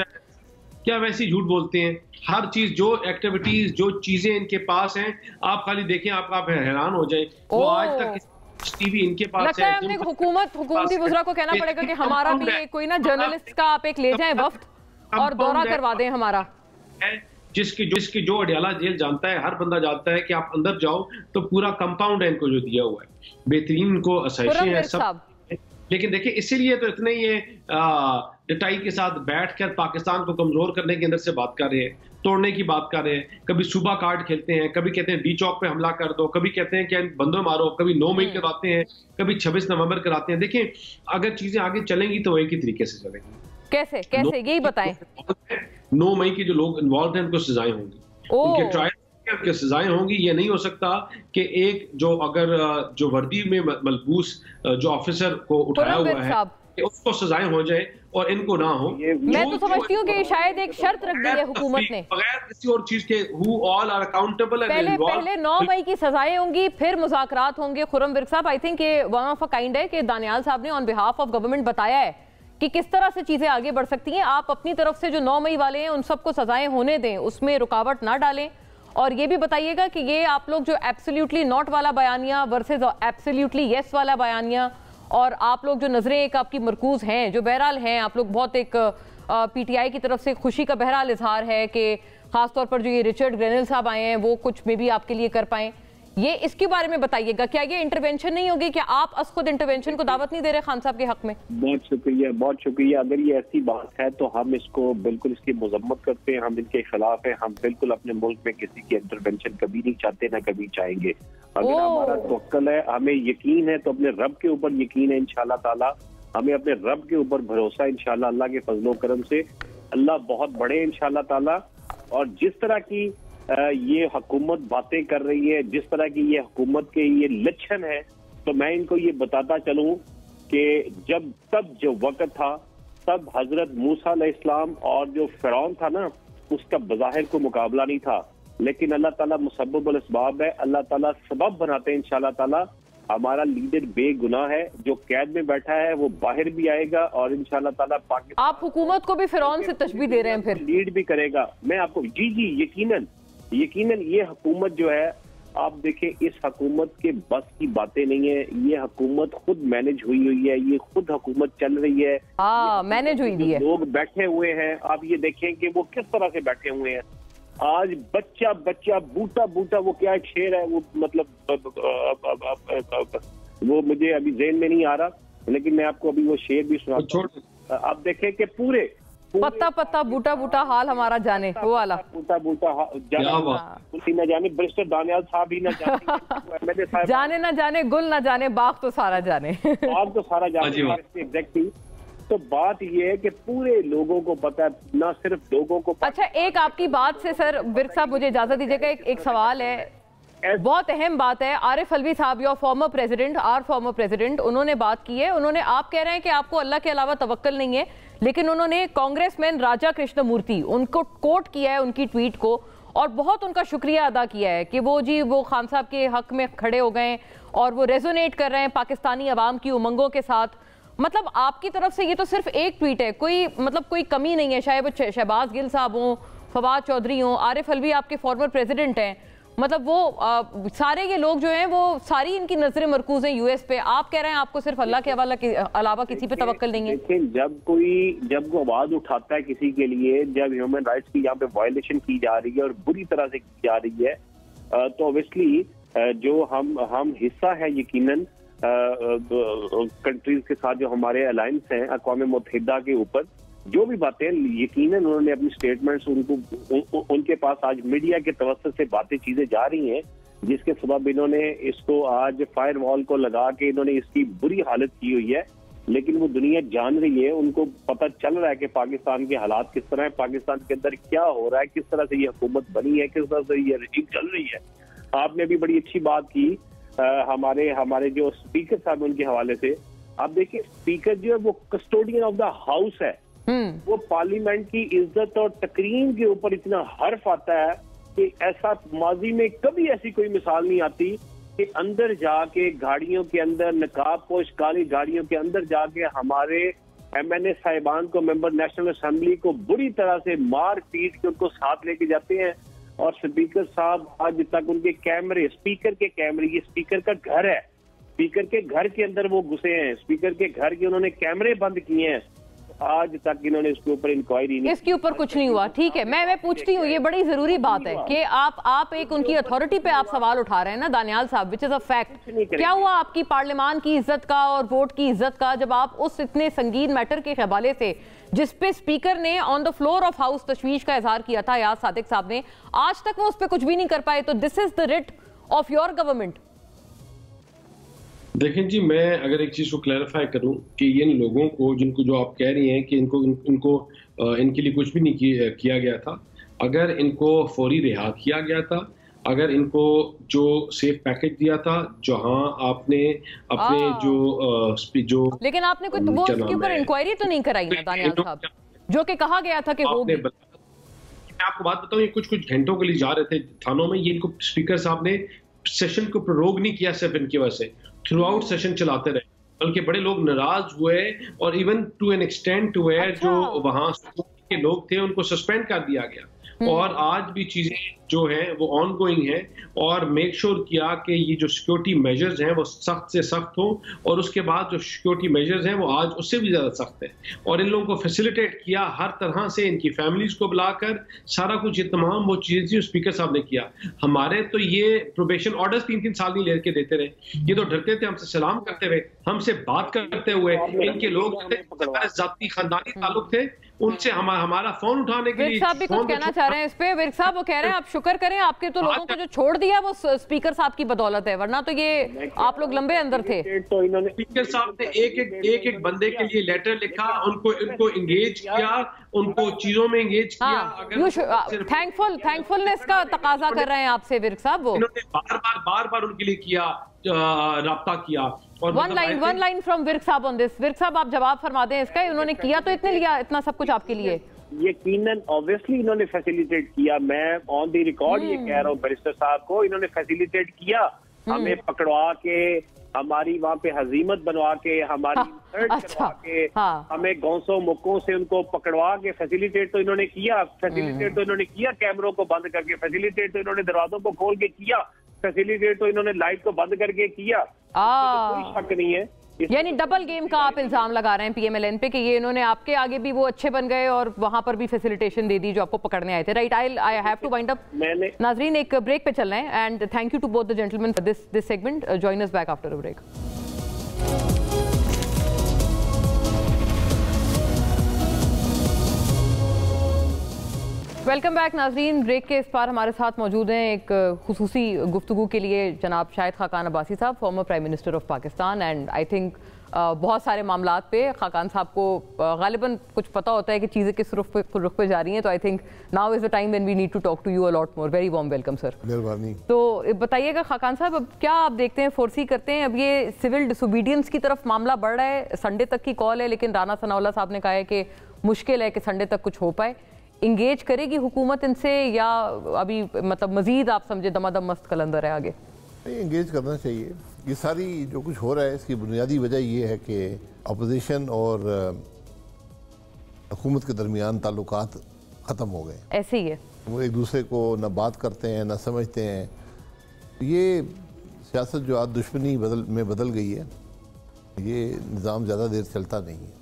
क्या वैसे झूठ बोलते हैं? हर चीज, जो एक्टिविटीज, जो चीजें इनके पास हैं, आप खाली देखें, आप हैरान हो जाए। वो आज तक टीवी इनके पास लगता है हमने हुकूमती वज़रा को कहना पड़ेगा कि हमारा भी कोई ना जर्नलिस्ट का आप एक ले जाएं वफ्द और दौरा करवा दें हमारा। जिसकी जो अडियाला जेल जानता है, हर बंदा जानता है कि आप अंदर जाओ तो पूरा कंपाउंड है इनको जो दिया हुआ है, बेहतरीन इनको असाइशें हैं सब। लेकिन देखिए, इसीलिए तो इतने ये डटाई के साथ बैठकर पाकिस्तान को कमजोर करने के अंदर से बात कर रहे हैं, तोड़ने की बात कर रहे हैं। कभी सूबा कार्ड खेलते हैं, कभी कहते हैं D चौक पे हमला कर दो, कभी कहते हैं कि बंदों मारो, कभी 9 मई कराते हैं, कभी 26 नवंबर कराते हैं। देखिए, अगर चीजें आगे चलेंगी तो एक ही तरीके से चलेंगी। कैसे यही बताएं। 9 मई के जो लोग इन्वॉल्व हैं उनको सजाएं होंगी, उनके ट्रायल कि सजाएं होंगी। ये नहीं हो सकता कि एक जो वर्दी में मलबूस जो ऑफिसर को उठाया हुआ है उसको सजाएं हो जाए और इनको ना हो। मैं तो समझती हूँ कि शायद एक शर्त रख दी है हुकूमत ने, बगैर किसी और चीज के, who all are accountable and involved। पहले 9 मई की सजाएं होंगी, फिर मुज़ाकरात होंगे। खुर्रम विर्क साहब, आई थिंक ये वन ऑफ अ काइंड है कि दानियाल साहब ने ऑन बिहाफ ऑफ गवर्नमेंट बताया है कि किस तरह से चीजें आगे बढ़ सकती हैं। आप अपनी तरफ से जो 9 मई वाले हैं उन सबको सजाएं होने दें, उसमें रुकावट ना डालें। और ये भी बताइएगा कि ये आप लोग जो एब्सोल्युटली नॉट वाला बयानिया वर्सेस एब्सोल्युटली यस वाला बयानिया, और आप लोग जो नजरें एक आपकी मरकूज हैं, जो बहरहाल हैं, आप लोग बहुत एक पीटीआई की तरफ से खुशी का बहरहाल इजहार है कि खासतौर पर जो ये रिचर्ड ग्रेनल साहब आए हैं वो कुछ में भी आपके लिए कर पाएं, ये इसके बारे में बताइएगा। क्या ये इंटरवेंशन नहीं होगी? क्या आप अस खुद इंटरवेंशन को दावत नहीं दे रहे खान साहब के हक में? बहुत शुक्रिया, बहुत शुक्रिया। अगर ये ऐसी बात है तो हम इसको बिल्कुल इसकी मजम्मत करते हैं, हम इनके खिलाफ हैं। हम बिल्कुल अपने मुल्क में किसी की इंटरवेंशन कभी नहीं चाहते, ना कभी चाहेंगे। अगर हमारा तवक्कल है, हमें यकीन है, तो अपने रब के ऊपर यकीन है इंशाल्लाह ताला। हमें अपने रब के ऊपर भरोसा है इंशाल्लाह, अल्लाह के फजलो करम से। अल्लाह बहुत बड़े इंशाल्लाह ताला। और जिस तरह की ये हुकूमत बातें कर रही है, जिस तरह की ये हुकूमत के ये लक्षण है, तो मैं इनको ये बताता चलूं कि तब जो वक्त था तब हजरत मूसा अलैहिस्सलाम और जो फिरौन था ना, उसका बज़ाहिर को मुकाबला नहीं था। लेकिन अल्लाह ताला मुसब्बिबुल अस्बाब है, अल्लाह ताला सबब बनाते हैं इंशाल्लाह ताला। हमारा लीडर बेगुनाह है, जो कैद में बैठा है वो बाहर भी आएगा और इंशाल्लाह ताला पाकिस्तान। आप हुकूमत को भी फिरौन से तशबीह दे रहे हैं, फिर लीड भी करेगा। मैं आपको जी यकीनन ये हुकूमत जो है, आप देखें, इस हुकूमत के बस की बातें नहीं है। ये हुकूमत खुद मैनेज हुई है, ये खुद हुकूमत चल रही है, मैनेज हुई है। लोग बैठे हुए हैं, आप ये देखें कि वो किस तरह से बैठे हुए हैं। आज बच्चा बूटा वो क्या एक शेर है, वो मतलब वो मुझे अभी जेहन में नहीं आ रहा, लेकिन मैं आपको अभी वो शेर भी सुनाता हूं। आप देखें कि पूरे पत्ता बूटा हाल हमारा जाने, वो वाला बूटा न जाने, बैरिस्टर दानियाल साहब ही न जाने, जाने ना जाने, गुल ना जाने, बाग तो सारा जाने, बाग तो सारा जाने। एग्जैक्टली। तो बात ये है कि पूरे लोगों को पता है, ना सिर्फ लोगों को पता। अच्छा, एक आपकी बात से सर विर्क साहब मुझे इजाजत दीजिएगा, एक सवाल है, बहुत अहम बात है। आरिफ अलवी साहब, योर फॉर्मर प्रेसिडेंट, उन्होंने बात की है। आप कह रहे हैं कि आपको अल्लाह के अलावा तवक्कल नहीं है, लेकिन उन्होंने कांग्रेसमैन राजा कृष्णमूर्ति, उनको कोट किया है, उनकी ट्वीट को, और बहुत उनका शुक्रिया अदा किया है कि वो खान साहब के हक में खड़े हो गए और वो रेजोनेट कर रहे हैं पाकिस्तानी अवाम की उमंगों के साथ। मतलब आपकी तरफ से ये तो सिर्फ एक ट्वीट है, कोई कमी नहीं है, चाहे वो शहबाज गिल साहब हों, फवाद चौधरी हों, आरिफ अलवी आपके फॉर्मर प्रेसिडेंट हैं, मतलब वो सारे ये लोग जो हैं वो सारी इनकी नजरें मरकूज हैं यूएस पे। आप कह रहे हैं आपको सिर्फ अल्लाह के अलावा किसी पे तवक्कल नहीं है। लेकिन जब वो आवाज उठाता है किसी के लिए, जब ह्यूमन राइट्स की यहाँ पे वायलेशन की जा रही है और बुरी तरह से की जा रही है, तो ऑब्वियसली जो हम हिस्सा है यकीनन कंट्रीज के साथ जो हमारे अलायंस हैं अक़वाम मुत्तहिदा के ऊपर, जो भी बातें यकीनन उन्होंने अपनी स्टेटमेंट्स उनके पास आज मीडिया के तवज्जुह से बातें चीजें जा रही हैं, जिसके सबब इन्होंने इसको आज फायर वॉल को लगा के इन्होंने इसकी बुरी हालत की हुई है। लेकिन वो दुनिया जान रही है, उनको पता चल रहा है कि पाकिस्तान के हालात किस तरह है, पाकिस्तान के अंदर क्या हो रहा है, किस तरह से ये हुकूमत बनी है, किस तरह से ये रजीम चल रही है। आपने भी बड़ी अच्छी बात की हमारे जो स्पीकर साहब उनके हवाले से। आप देखिए, स्पीकर जो है वो कस्टोडियन ऑफ द हाउस है, वो पार्लियामेंट की इज्जत और तकरीम के ऊपर इतना हर्फ आता है कि ऐसा माजी में कभी ऐसी कोई मिसाल नहीं आती कि अंदर जाके गाड़ियों के अंदर नकाब पोश काली गाड़ियों के अंदर जाके हमारे एमएनए साहिबान को, मेंबर नेशनल असेंबली को बुरी तरह से मार पीट के उनको साथ लेके जाते हैं। और स्पीकर साहब आज तक उनके कैमरे, स्पीकर के कैमरे, ये स्पीकर का घर है, स्पीकर के घर के अंदर वो घुसे हैं, स्पीकर के घर के उन्होंने कैमरे बंद किए हैं, आज तक इन्होंने इसके ऊपर इंक्वायरी नहीं, इसके ऊपर कुछ नहीं हुआ। ठीक है, मैं पूछती हूँ, ये बड़ी जरूरी बात है कि आप एक उनकी अथॉरिटी पे आप सवाल उठा रहे हैं ना दानियाल साहब, विच इज अ फैक्ट। क्या हुआ आपकी पार्लियामान की इज्जत का और वोट की इज्जत का, जब आप उस इतने संगीन मैटर के हवाले से जिसपे स्पीकर ने on the floor of house तशवीश का इजहार किया था याद सादिक साहब ने, आज तक वो उस पर कुछ भी नहीं कर पाए, तो this is the writ of your government. देखें जी, मैं अगर एक चीज को क्लैरिफाई करूं कि इन लोगों को जिनको जो आप कह रही हैं कि इनके लिए कुछ भी नहीं किया गया था, अगर इनको फौरी रिहा किया गया था अगर इनको जो सेफ पैकेज दिया था, जहां आपने अपने जो लेकिन आपने कोई वो उसके ऊपर इंक्वायरी तो नहीं कराई ना दानियाल साहब, जो कि कहा गया था कि होगी। मैं आपको बात बताऊं, ये कुछ घंटों के लिए जा रहे थे थानों में, ये इनको स्पीकर साहब ने सेशन को प्रोरोग नहीं किया सिर्फ इनकी वजह से, थ्रू आउट सेशन चलाते रहे, बल्कि बड़े लोग नाराज हुए और even to an extent where जो वहां के लोग थे उनको सस्पेंड कर दिया गया। और आज भी चीजें जो हैं वो ऑन गोइंग है, और मेक श्योर किया कि ये जो सिक्योरिटी मेजर्स हैं वो सख्त से सख्त हो, और उसके बाद जो सिक्योरिटी मेजर्स हैं वो आज उससे भी ज्यादा सख्त है। और इन लोगों को फैसिलिटेट किया हर तरह से, इनकी फैमिलीज को बुलाकर सारा कुछ, ये तमाम वो चीजें जो स्पीकर साहब ने किया। हमारे तो ये प्रोबेशन ऑर्डर्स 3-3 साल नहीं लेके देते रहे, ये तो डरते थे, हमसे सलाम करते हुए, हमसे बात करते हुए। इनके लोग जाती खानदानी ताल्लुक थे, उनसे हमारा फोन उठाने के लिए साहब भी कुछ कहना चाह रहे हैं इस पे। विर्क साहब वो कह रहे हैं आप शुक्र करें, आपके तो लोगों को जो छोड़ दिया वो स्पीकर साहब की बदौलत है, वरना तो ये आप लोग लंबे अंदर थे। तो इन्होंने स्पीकर साहब ने एक बंदे के लिए लेटर लिखा, उनको इंगेज किया, उनको चीजों में इंगेज किया। थैंकफुलनेस का तकाजा कर रहे हैं आपसे विर्क साहब, वो बार बार उनके लिए किया, राब्ता किया। और वन लाइन फ्रॉम विर्क साहब ऑन दिस। विर्क साहब आप जवाब फरमा दें इसका, उन्होंने किया तो इतने लिया इतना सब कुछ आपके लिए। यकीनन ऑब्वियसली इन्होंने फैसिलिटेट किया, मैं ऑन द रिकॉर्ड ये कह रहा हूँ बैरिस्टर साहब को, इन्होंने फैसिलिटेट किया, हमें पकड़वा के, हमारी वहाँ पे हजीमत बनवा के, हमारी करवा के, हमें गौसों मुक्कों से उनको पकड़वा के फैसिलिटेट तो इन्होंने किया, कैमरों को बंद करके फैसिलिटेट तो इन्होंने दरवाजों को खोल के किया, फैसिलिटेट तो इन्होंने लाइट को बंद करके किया, तो कोई शक नहीं है। यानी डबल गेम का आप इल्जाम लगा रहे हैं पीएमएलएन पे कि ये इन्होंने आपके आगे भी वो अच्छे बन गए और वहां पर भी फैसिलिटेशन दे दी जो आपको पकड़ने आए थे, right? I have to wind up. नाजरीन एक ब्रेक पे चल रहे हैं, and thank you to both the gentleman for this segment. Join us back after a break. Welcome back नाजरीन। ब्रेक के इस पार हमारे साथ मौजूद हैं एक खुसूसी गुफ्तगू के लिए जनाब शाहिद खाकान अब्बासी साहब, former prime minister of Pakistan. And I think बहुत सारे मामलात पे खाकान साहब को गालिबन कुछ पता होता है कि चीज़ें किस रुख पे जा रही हैं, तो I think now is the time when we need to talk to you a lot more. Very warm welcome sir. मेहरबानी। तो बताइएगा खाकान साहब, अब क्या आप देखते हैं, फोर्सी करते हैं, अब ये सिविल डिसोबीडियंस की तरफ मामला बढ़ रहा है, संडे तक की कॉल है, लेकिन राना सनाउल्लाह साहब ने कहा है कि मुश्किल है कि संडे तक कुछ हो पाए। इंगेज करेगी हुकूमत इनसे, या अभी मतलब मजीद आप समझे दमादम मस्त कलंदर है आगे? नहीं, इंगेज करना चाहिए। ये सारी जो कुछ हो रहा है इसकी बुनियादी वजह ये है कि अपोजिशन और हुकूमत के दरमियान ताल्लुकात ख़त्म हो गए। ऐसे ही है, वो एक दूसरे को न बात करते हैं न समझते हैं। ये सियासत जो आज दुश्मनी में बदल गई है, ये निज़ाम ज़्यादा देर चलता नहीं है।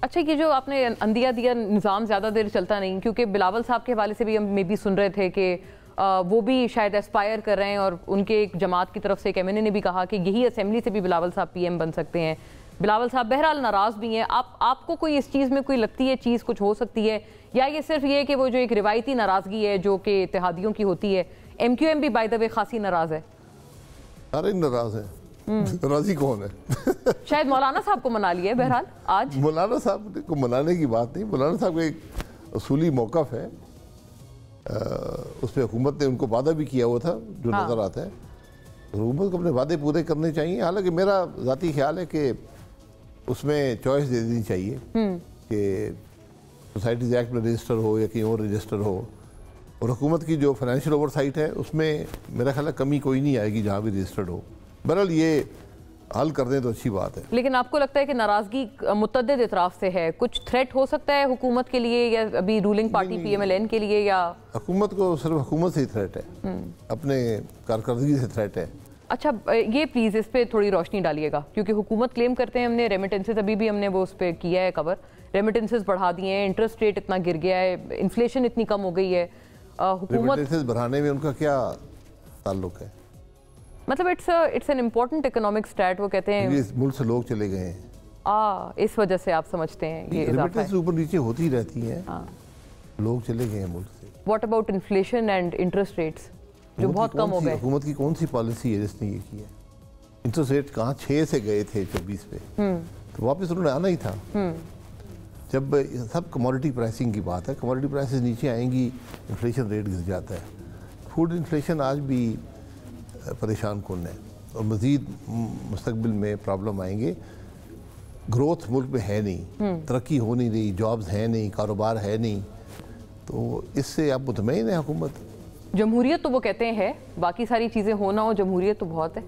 अच्छा, ये जो आपने अंदिया दिया निज़ाम ज़्यादा देर चलता नहीं, क्योंकि बिलावल साहब के हवाले से भी हम मे भी सुन रहे थे कि वो भी शायद एस्पायर कर रहे हैं, और उनके एक जमात की तरफ से एक एमएनए ने भी कहा कि यही असेंबली से भी बिलावल साहब पीएम बन सकते हैं। बिलावल साहब बहरहाल नाराज़ भी हैं। आपको कोई इस चीज़ में कोई लगती है चीज़ कुछ हो सकती है, या ये सिर्फ ये कि वो जो एक रिवायती नाराज़गी है जो कि इत्तेहादियों की होती है? MQM भी बाय द वे खासी नाराज़ है। सारे नाराज़ हैं, राजी कौन है? शायद मौलाना साहब को मना लिया है बहरहाल आज। मौलाना साहब को मनाने की बात नहीं, मौलाना साहब का एक असूली मौक़िफ़ है, उस पर हुकूमत ने उनको वादा भी किया हुआ था जो नज़र आता है। हुकूमत को अपने वादे पूरे करने चाहिए। हालांकि मेरा ज़ाती ख्याल है कि उसमें चॉइस दे देनी चाहिए कि सोसाइटीज़ एक्ट में रजिस्टर हो या कहीं और रजिस्टर हो, और हुकूमत की जो फाइनेंशियल ओवरसाइट है उसमें मेरा ख्याल है कमी कोई नहीं आएगी जहाँ भी रजिस्टर्ड हो। बहरहाल ये हल कर दें तो अच्छी बात है। लेकिन आपको लगता है कि नाराजगी मुतअद्दिद इतराफ से है, कुछ थ्रेट हो सकता है हुकूमत के लिए या अभी रूलिंग पार्टी पीएमएलएन के लिए? या हुकूमत को सिर्फ हुकूमत से ही थ्रेट है, अपने कारकर्दगी से थ्रेट है। अच्छा, ये प्लीज़ इस पर थोड़ी रोशनी डालिएगा, क्योंकि हुकूमत क्लेम करते हैं हमने रेमिटेंसेस, अभी भी हमने वो उस पर किया है कवर, रेमिटेंसेस बढ़ा दिए हैं, इंटरेस्ट रेट इतना गिर गया है, इन्फ्लेशन इतनी कम हो गई है। हुकूमत बढ़ाने में उनका क्या ताल्लुक है? मतलब it's an important economic stat, वो कहते हैं इस मुल्क से लोग चले गए हैं, इस वजह से आप समझते हैं ये इजाफा है। ऊपर नीचे होती रहती है, लोग चले गए हैं मुल्क से। What about inflation and interest rates जो बहुत कम हो गए? हुकूमत की कौन सी पॉलिसी है जिसने ये किया? इंटरेस्ट रेट कहाँ 6 से गए थे 24 पे, तो वापस उन्होंने आना ही था। जब सब कमोडिटी प्राइसिंग की बात है, कमोडिटी प्राइसेस नीचे आएंगी, इन्फ्लेशन रेट गिर जाता है। फूड इन्फ्लेशन आज भी परेशान कुन है और मज़ीद मुस्तकबिल में प्रॉब्लम आएंगे। ग्रोथ मुल्क में है नहीं, तरक्की हो नहीं रही, जॉब्स हैं नहीं, कारोबार है नहीं, तो इससे आप मुतमईन है हुकूमत? जमहूरियत तो वो कहते हैं, बाकी सारी चीज़ें हो ना हो, जमहूरियत तो बहुत है।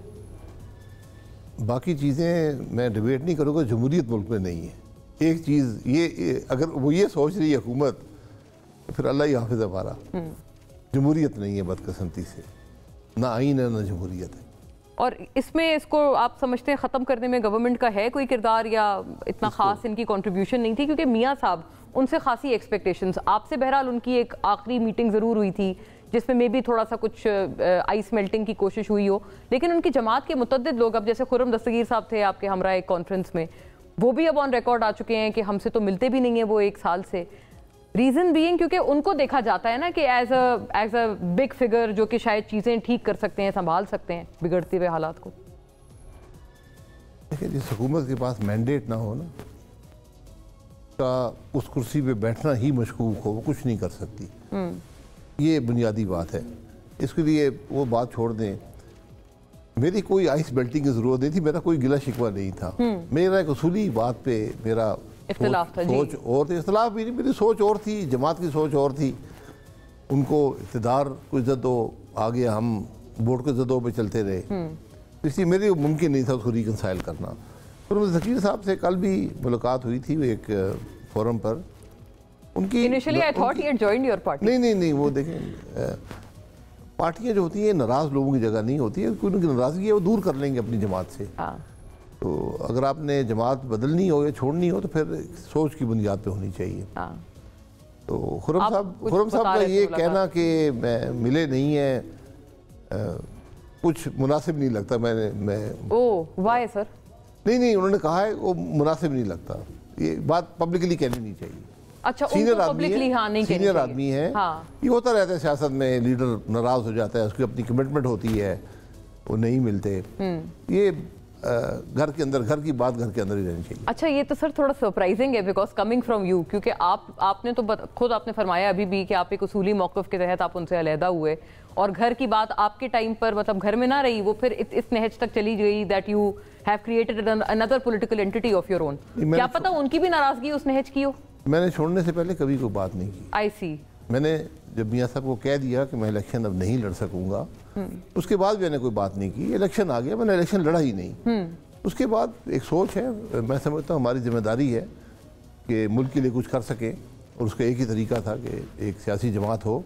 बाकी चीज़ें मैं डिबेट नहीं करूँगा, जमहूरियत मुल्क में नहीं है। एक चीज़ ये अगर वो ये सोच रही है हुकूमत, तो फिर अल्लाह ही हाफिज़ हमारा। जमहूरियत नहीं है बदकिस्मती से, ना आईन है ना जमहूरियत है। और इसमें इसको आप समझते हैं ख़त्म करने में गवर्नमेंट का है कोई किरदार, या इतना ख़ास इनकी कंट्रीब्यूशन नहीं थी? क्योंकि मियाँ साहब उनसे खासी एक्सपेक्टेशंस, आपसे बहरहाल उनकी एक आखिरी मीटिंग ज़रूर हुई थी जिसमें मे भी थोड़ा सा कुछ आइस मेल्टिंग की कोशिश हुई हो, लेकिन उनकी जमात के मुतअद्दिद लोग, अब जैसे खुर्रम दस्तगीर साहब थे आपके हमरा एक कॉन्फ्रेंस में, वो भी अब ऑन रिकॉर्ड आ चुके हैं कि हमसे तो मिलते भी नहीं है वो 1 साल से। रीज़न बीइंग क्योंकि उनको देखा जाता है ना कि एज अ बिग फिगर जो कि शायद चीज़ें ठीक कर सकते हैं, संभाल सकते हैं बिगड़ते हुए हालात को। देखिए, जिस हुकूमत के पास मैंडेट ना हो ना, का उस कुर्सी पे बैठना ही मशकूक हो, वो कुछ नहीं कर सकती। ये बुनियादी बात है। इसके लिए वो बात छोड़ दें, मेरी कोई आइस बेल्टिंग की ज़रूरत नहीं थी, मेरा कोई गिला शिकवा नहीं था। मेरा एक उसूली बात पे मेरा इख्तिलाफ था, सोच और थी, इख्तिलाफ भी नहीं, मेरी सोच और थी, जमात की सोच और थी। उनको इक़्तिदार को इज़्ज़त दो, आगे हम वोट के ज़दों पे चलते रहे, इसलिए मेरे मुमकिन नहीं था उसको रिकनसाइल करना। खुर्रम ज़कीर साहब से कल भी मुलाकात हुई थी एक फोरम पर। उनकी initially I thought he had joined your party. नहीं, वो देखें, पार्टियां जो होती हैं नाराज़ लोगों की जगह नहीं होती है, कोई उनकी नाराज़गी है वो दूर कर लेंगे अपनी जमात से। तो अगर आपने जमात बदलनी हो या छोड़नी हो तो फिर सोच की बुनियाद पे होनी चाहिए। तो खुर्रम साहब का ये कहना कि मैं मिले नहीं है कुछ मुनासिब नहीं लगता। Why sir? नहीं, उन्होंने कहा है वो मुनासिब नहीं लगता, ये बात पब्लिकली कहनी नहीं चाहिए। अच्छा, सीनियर आदमी है, ये होता रहता है सियासत में, लीडर नाराज हो जाता है, उसकी अपनी कमिटमेंट होती है, वो नहीं मिलते। ये घर के अंदर, घर की बात घर के अंदर ही रहनी चाहिए। अच्छा, ये तो सर थोड़ा सरप्राइजिंग है बिकॉज कमिंग फ्रॉम यू, क्योंकि आपने तो खुद आपने फरमाया अभी भी कि आप एक उसूली मौक़िफ़ के तहत आप उनसे अलहदा हुए, और घर की बात आपके टाइम पर मतलब घर में ना रही, वो फिर इस नहज तक चली गई that you have created another political entity of your own. क्या पता उनकी भी नाराजगी उस नहज की हो? मैंने छोड़ने से पहले कभी कोई बात नहीं की। आई सी। मैंने जब मियाँ साहब को कह दिया कि मैं इलेक्शन अब नहीं लड़ सकूंगा, उसके बाद मैंने कोई बात नहीं की। इलेक्शन आ गया, मैंने इलेक्शन लड़ा ही नहीं। उसके बाद एक सोच है, मैं समझता हूँ हमारी जिम्मेदारी है कि मुल्क के लिए कुछ कर सके, और उसका एक ही तरीका था कि एक सियासी जमात हो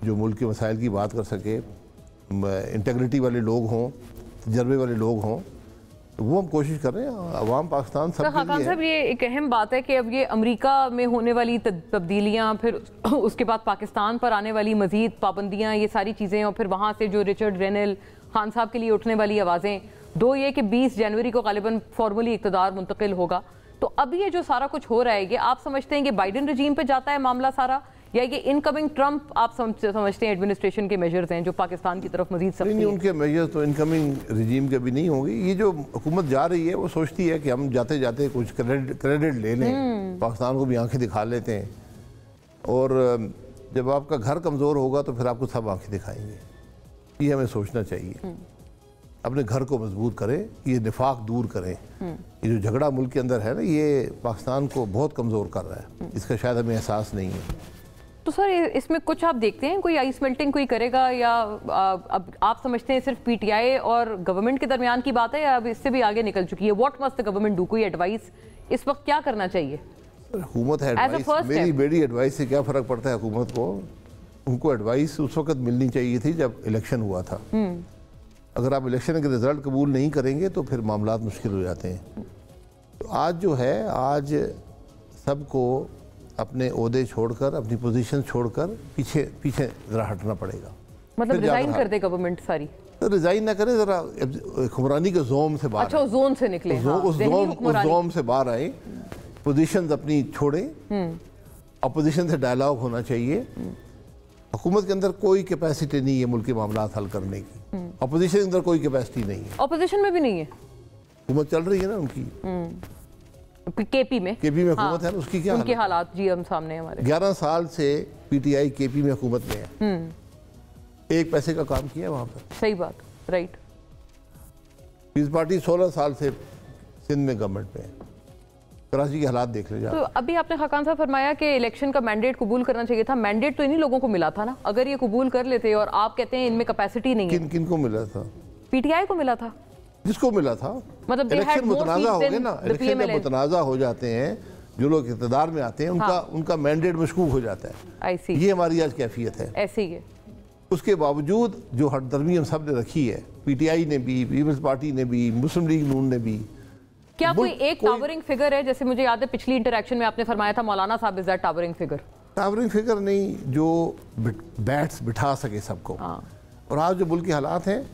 जो मुल्क के मसाइल की बात कर सके, इंटेग्रिटी वाले लोग हों, तजर्बे वाले लोग हों, तो वो हम कोशिश कर रहे हैं। अवाम पाकिस्तान सब खान साहब, ये एक अहम बात है कि अब ये अमेरिका में होने वाली तब्दीलियाँ, फिर उसके बाद पाकिस्तान पर आने वाली मजीद पाबंदियाँ, ये सारी चीज़ें, और फिर वहाँ से जो रिचर्ड रेनल खान साहब के लिए उठने वाली आवाज़ें, दो ये कि 20 जनवरी को गालिबन फॉर्मली इक़्तिदार मुंतकिल होगा। तो अब ये जो सारा कुछ हो रहा है, ये आप समझते हैं कि बाइडन रजीम पे जाता है मामला सारा, या ये इनकमिंग ट्रंप आप समझते हैं एडमिनिस्ट्रेशन के मेजर्स हैं जो पाकिस्तान की तरफ मजीद सब? नहीं, उनके मेजर्स तो इनकमिंग रजीम के भी नहीं होंगे। ये जो हुकूमत जा रही है वो सोचती है कि हम जाते जाते कुछ क्रेडिट ले लें, पाकिस्तान को भी आंखें दिखा लेते हैं, और जब आपका घर कमज़ोर होगा तो फिर आपको सब आंखें दिखाएंगे। ये हमें सोचना चाहिए, अपने घर को मजबूत करें, ये निफाक दूर करें। ये जो झगड़ा मुल्क के अंदर है ना, ये पाकिस्तान को बहुत कमज़ोर कर रहा है, इसका शायद हमें एहसास नहीं है। तो सर इसमें कुछ आप देखते हैं कोई आइस मेल्टिंग कोई करेगा, या अब आप समझते हैं सिर्फ पीटीआई और गवर्नमेंट के दरमियान की बात है, या अब इससे भी आगे निकल चुकी है? What must the government do? कोई एडवाइस इस वक्त क्या करना चाहिए? हुकूमत है एडवाइस, मेरी एडवाइस से क्या फ़र्क पड़ता है हुकूमत को? उनको एडवाइस उस वक्त मिलनी चाहिए थी जब इलेक्शन हुआ था। अगर आप इलेक्शन के रिजल्ट कबूल नहीं करेंगे तो फिर मामला मुश्किल हो जाते हैं। तो आज जो है, आज सबको अपने ओहदे छोड़कर, अपनी पोजीशन छोड़कर पीछे ज़रा हटना पड़ेगा। मतलब रिजाइन कर दे गवर्नमेंट सारी? तो रिजाइन ना करे, ज़रा हुक्मरानी के जोम से बाहर। अच्छा, जोन से निकले, उस जोम से बाहर आए, पोजीशन अपनी छोड़ें, अपोजिशन से डायलॉग होना चाहिए। हुकूमत के अंदर कोई कैपेसिटी नहीं है मुल्क के मामला हल करने की, अपोजिशन के अंदर कोई कैपेसिटी नहीं है। अपोजिशन में भी नहीं है? हुकूमत चल रही है ना उनकी, केपी में हुकूमत है ना, उसकी क्या उनके हालात जी हम सामने हमारे। 11 साल से पीटीआई केपी में हुकूमत में है, एक पैसे का काम किया वहाँ पर। सही बात, राइट। पीपल्स पार्टी 16 साल से सिंध में गवर्नमेंट में है, कराची के हालात देख ले जाए। तो अभी आपने खाकान साहब फरमाया कि इलेक्शन का मैंडेट कबूल करना चाहिए था, मैंडेट तो इन्हीं लोगों को मिला था ना, अगर ये कबूल कर लेते, और आप कहते हैं इनमें कैपेसिटी नहीं है। किन को मिला था? पीटीआई को मिला था, जिसको मिला था। मतलब इलेक्शन मुतनाज़ा हो गए ना, इलेक्शन जब मुतनाज़ा हो जाते हैं, जो लोग इक़्तिदार में आते हैं उनका मैंडेट मशकूक हो जाता है। ये हमारी आज कैफियत है, ऐसी है। उसके बावजूद जो हरदर्मी हम सब ने रखी है, पीटीआई ने भी, पीपल्स पार्टी ने भी, मुस्लिम लीग नून ने भी। क्या कोई एक टावरिंग फिगर है? जैसे मुझे याद है पिछली इंटरेक्शन में आपने फरमाया था मौलाना साहब is that towering figure. Towering figure नहीं, जो बैट्स बिठा सके सबको। और आज जो मुल्क के हालात हैं,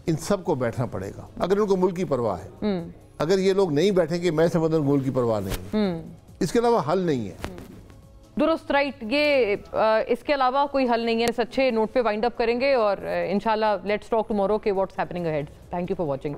इन सबको बैठना पड़ेगा अगर उनको मुल्क की परवाह है। अगर ये लोग नहीं बैठेंगे, मैं समझता हूं मुल्क की परवाह नहीं, इसके अलावा हल नहीं है। दुरुस्त, राइट। ये इसके अलावा कोई हल नहीं है। इस अच्छे नोट पे वाइंड अप करेंगे और इंशाल्लाह लेट्स टॉक टुमारो के what's happening ahead. Thank you for watching.